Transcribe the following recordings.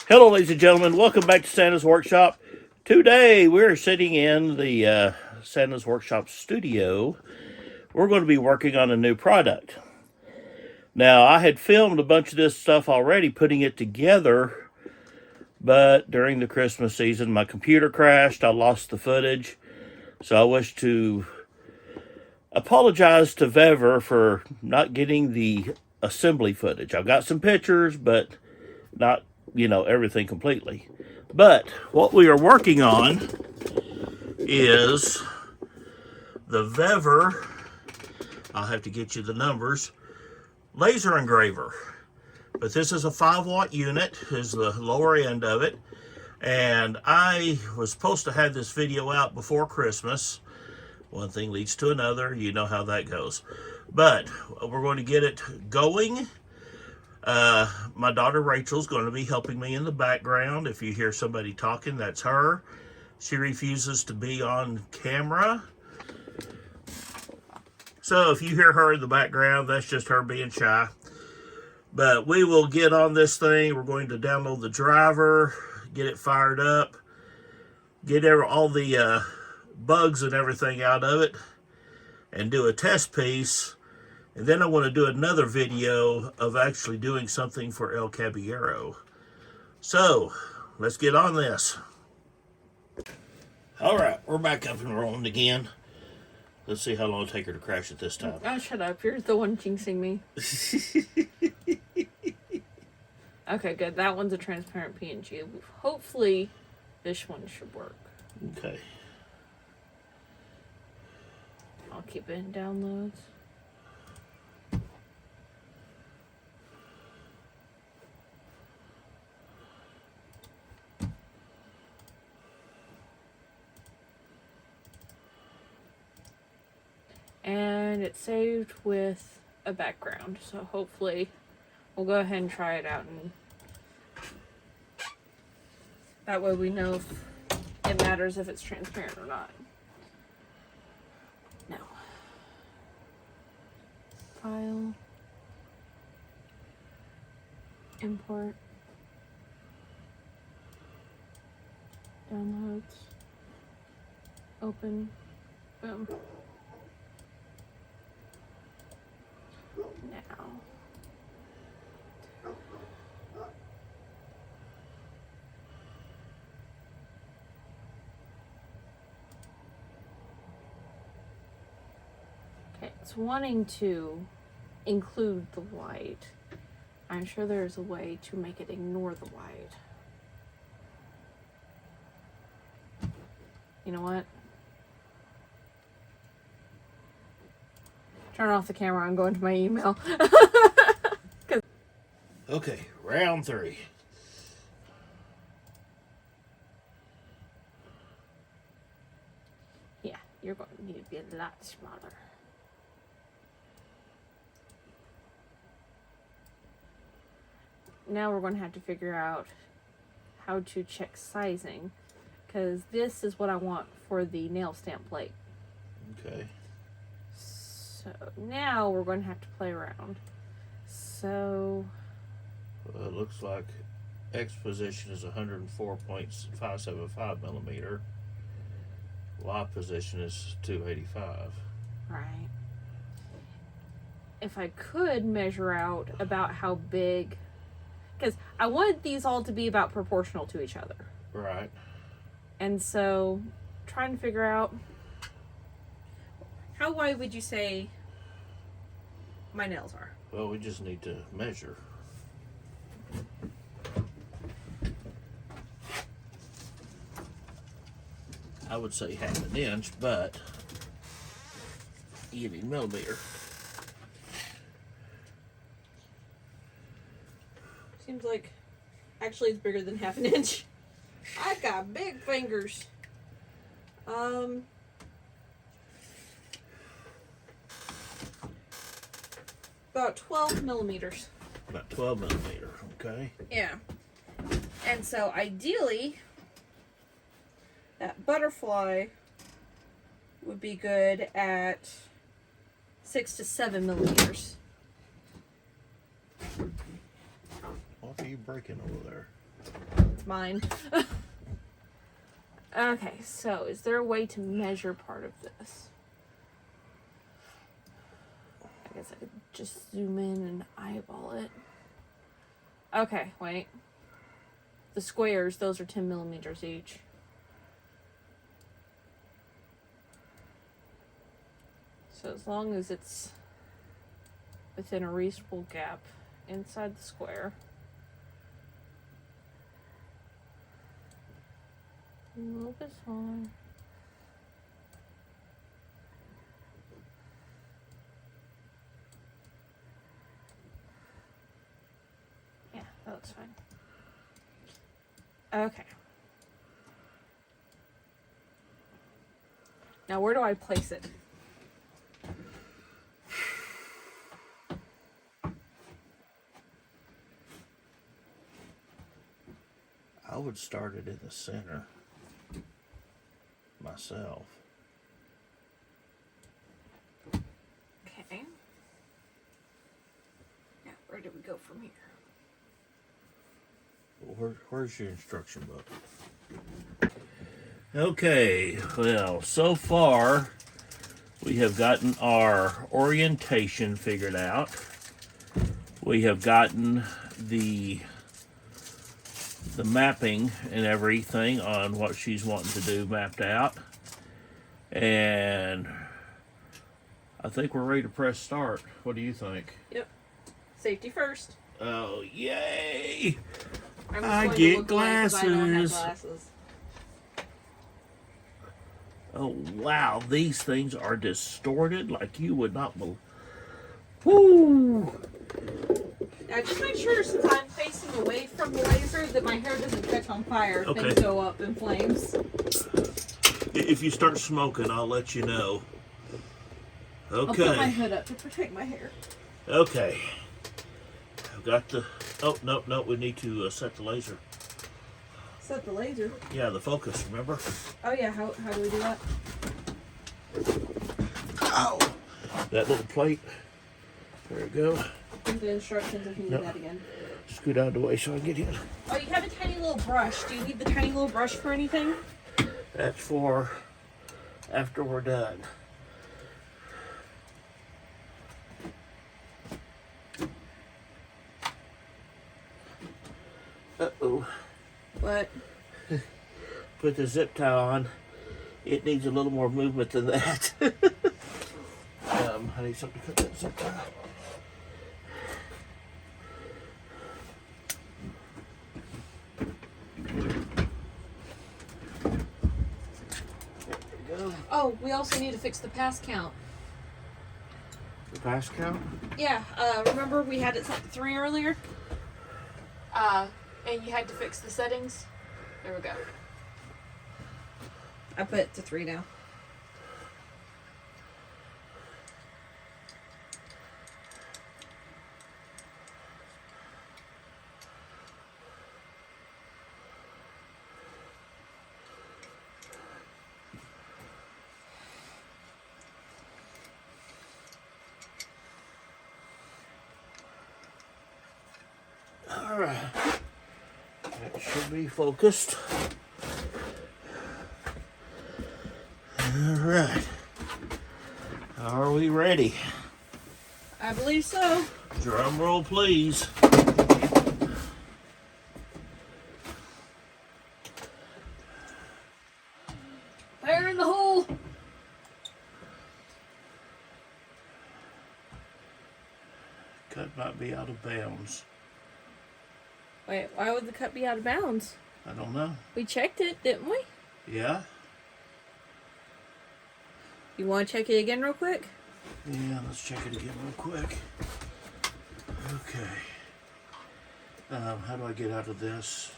Hello, ladies and gentlemen. Welcome back to Santa's Workshop. Today, we're sitting in the Santa's Workshop studio. We're going to be working on a new product. Now, I had filmed a bunch of this stuff already, putting it together, but during the Christmas season, my computer crashed. I lost the footage, so I wish to apologize to Vevor for not getting the assembly footage. I've got some pictures, but not, everything completely. But what we are working on is the Vevor, I'll have to get you the numbers, laser engraver. But this is a 5-watt unit, is the lower end of it. And I was supposed to have this video out before Christmas. One thing leads to another, you know how that goes. But we're going to get it going. My daughter Rachel's going to be helping me in the background. If you hear somebody talking, that's her. She refuses to be on camera. So if you hear her in the background, that's just her being shy. But we will get on this thing. We're going to download the driver, get it fired up, get all the bugs and everything out of it, and do a test piece. And then I want to do another video of actually doing something for El Caballero. So, let's get on this. Alright, we're back up and rolling again. Let's see how long it'll take her to crash it this time. Oh, shut up. You're the one jinxing me. Okay, good. That one's a transparent PNG. Hopefully, this one should work. Okay. I'll keep it in downloads. And it's saved with a background, so hopefully we'll go ahead and try it out, and that way we know if it matters if it's transparent or not. No. File. Import. Downloads. Open. Boom. Now. Okay, it's wanting to include the white. I'm sure there's a way to make it ignore the white. You know what? Turn off the camera. I'm going to my email. Okay, round 3. Yeah, you're going to need to be a lot smaller. Now we're going to have to figure out how to check sizing, because this is what I want for the nail stamp plate. Okay. So now we're going to have to play around. So Well, it looks like X position is 104.575 millimeter. Y position is 285. right. If I could measure out about how big, because I wanted these all to be about proportional to each other. Right. And so trying to figure out, how wide would you say my nails are? Well, we just need to measure. I would say half an inch, but you need millimeter. Seems like actually it's bigger than half an inch. I got big fingers. About 12 millimeters. About 12 millimeter, okay? Yeah. And so ideally, that butterfly would be good at 6 to 7 millimeters. What are you breaking over there? mine. Okay, so is there a way to measure part of this? I guess I could just zoom in and eyeball it. Okay, wait. The squares, those are 10 millimeters each. So as long as it's within a reasonable gap inside the square. A little bit smaller. Yeah, that looks fine. Okay. Now where do I place it? I would start it in the center myself. Okay. Now where do we go from here? Where's your instruction book? Okay, well, so far we have gotten our orientation figured out. We have gotten the mapping and everything on what she's wanting to do mapped out. And I think we're ready to press start. What do you think? Yep. Safety first. Oh, yay! I'm just I going to get look away 'cause I don't have glasses. glasses. Oh, wow, these things are distorted like you would not believe. Woo! Now just make sure since I'm facing away from the laser that my hair doesn't catch on fire. Okay. Things go up in flames. If you start smoking, I'll let you know. Okay. I'll put my hood up to protect my hair. Okay. I've got the... Oh, no, we need to set the laser. Set the laser. Yeah, the focus, remember? Oh yeah, how do we do that? Ow! That little plate. There we go. Give the instructions if you need that again. Scoot out of the way so I can get in. Oh, you have a tiny little brush. Do you need the tiny little brush for anything? That's for after we're done. Uh-oh. What? Put the zip tie on. It needs a little more movement than that. I need something to cut that zip tie. There we go. Oh, we also need to fix the pass count. The pass count? Yeah, remember we had it set to 3 earlier? And you had to fix the settings? There we go. I put it to 3 now. All right. That should be focused. All right. Are we ready? I believe so. Drum roll, please. Fire in the hole! Cut might be out of bounds. Wait, why would the cut be out of bounds? I don't know. We checked it, didn't we? Yeah? You want to check it again real quick? Yeah, let's check it again real quick. Okay. How do I get out of this?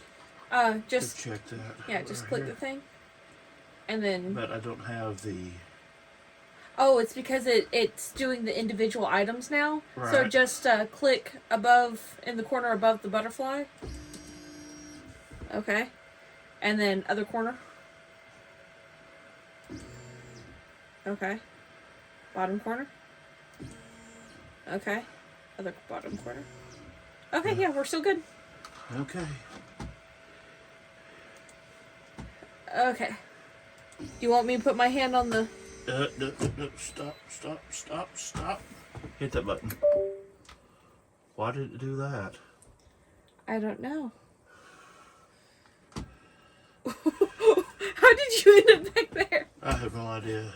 Just to check that. yeah, just Right click here. the thing, and then. But I don't have the. Oh, it's because it's doing the individual items now. So Right. just click above in the corner above the butterfly. Okay, and then other corner. Okay, bottom corner. Okay, other bottom corner. Okay, yeah, we're still good. Okay. Okay. You want me to put my hand on the... No, stop. Hit that button. Why did it do that? I don't know. How did you end up back there? I have no idea.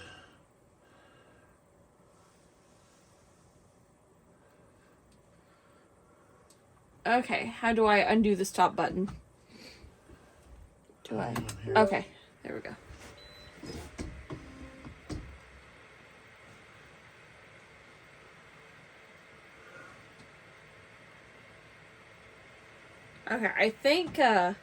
Okay, how do I undo the stop button? Do I? Okay, there we go. Okay, I think, do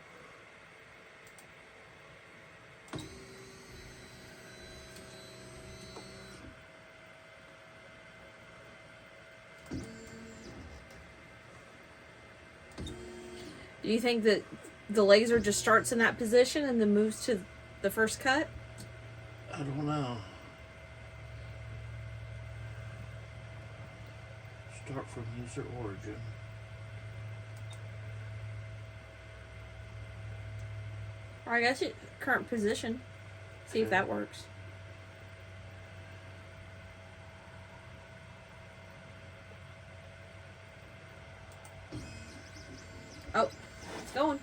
you think that the laser just starts in that position and then moves to the first cut? I don't know. Start from user origin. Or I guess current position. See if that works. Oh, it's going.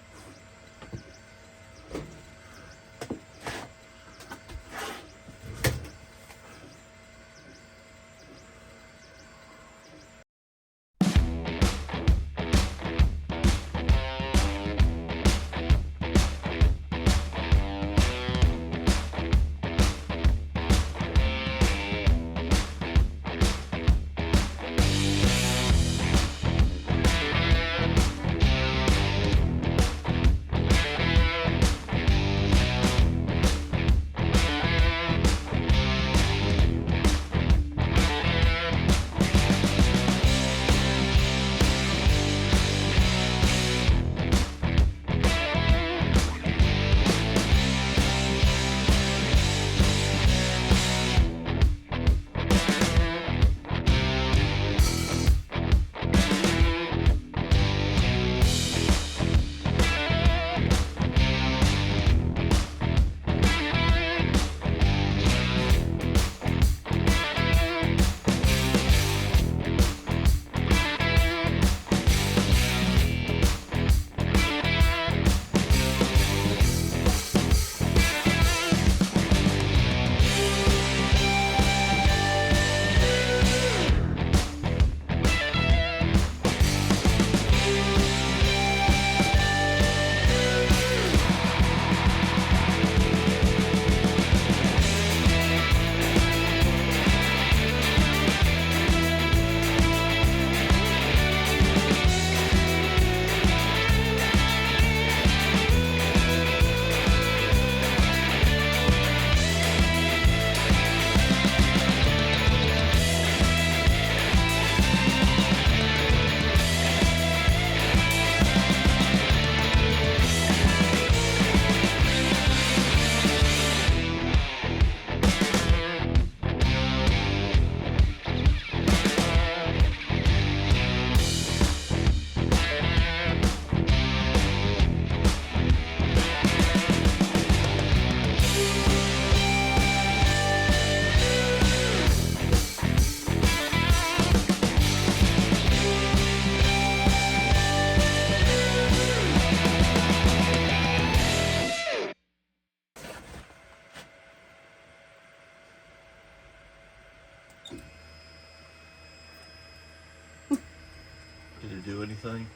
Did it do anything?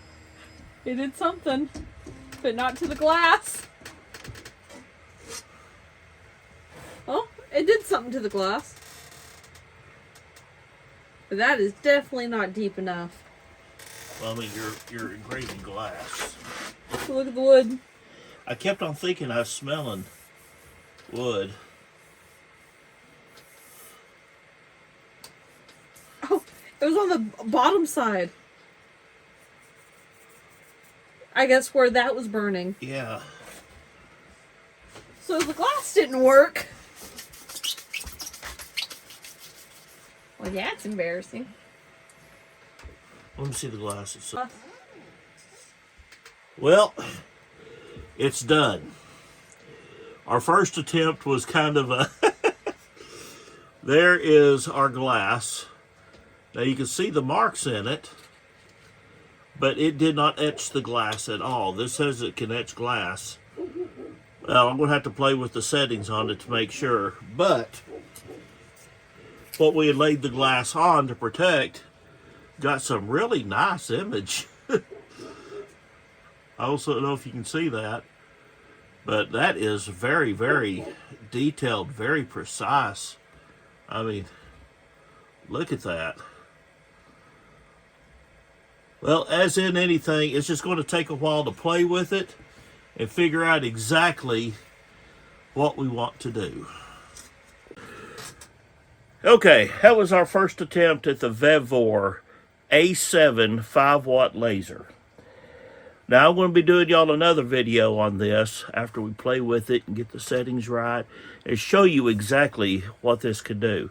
It did something, but not to the glass. Oh, it did something to the glass. But that is definitely not deep enough. Well, I mean, you're engraving glass. Look at the wood. I kept on thinking I was smelling wood. Oh, it was on the bottom side. I guess where that was burning. Yeah. So the glass didn't work. Well, yeah, it's embarrassing. Let me see the glasses. Well, it's done. Our first attempt was kind of a... There is our glass. Now you can see the marks in it, but it did not etch the glass at all. This says it can etch glass. Well, I'm going to have to play with the settings on it to make sure. But what we had laid the glass on to protect got some really nice image. I also don't know if you can see that, but that is very, very detailed, very precise. I mean, look at that. Well, as in anything, it's just going to take a while to play with it and figure out exactly what we want to do. Okay, that was our first attempt at the Vevor A7 5-watt laser. Now I'm going to be doing y'all another video on this after we play with it and get the settings right and show you exactly what this could do.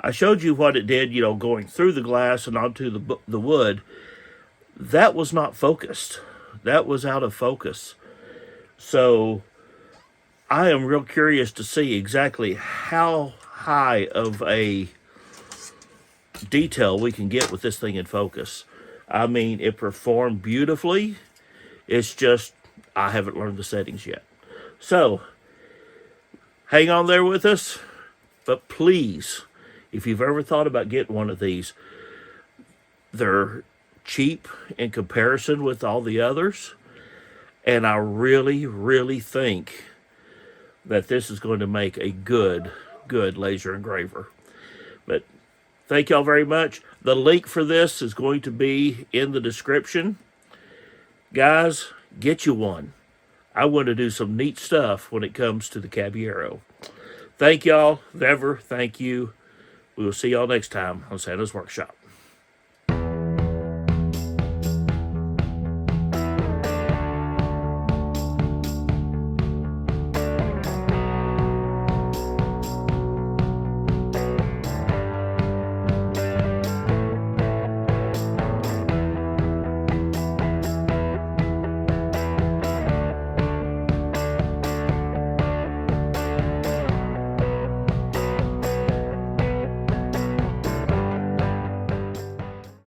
I showed you what it did, you know, going through the glass and onto the wood. That was not focused. That was out of focus. So I am real curious to see exactly how high of a detail we can get with this thing in focus. I mean, it performed beautifully. It's just, I haven't learned the settings yet. So, hang on there with us. But please, if you've ever thought about getting one of these, they're cheap in comparison with all the others. And I really, really think that this is going to make a good laser engraver. But thank y'all very much. The link for this is going to be in the description. Guys, get you one. I want to do some neat stuff when it comes to the Caballero. Thank y'all. Vevor, thank you. We will see y'all next time on Santa's Workshop.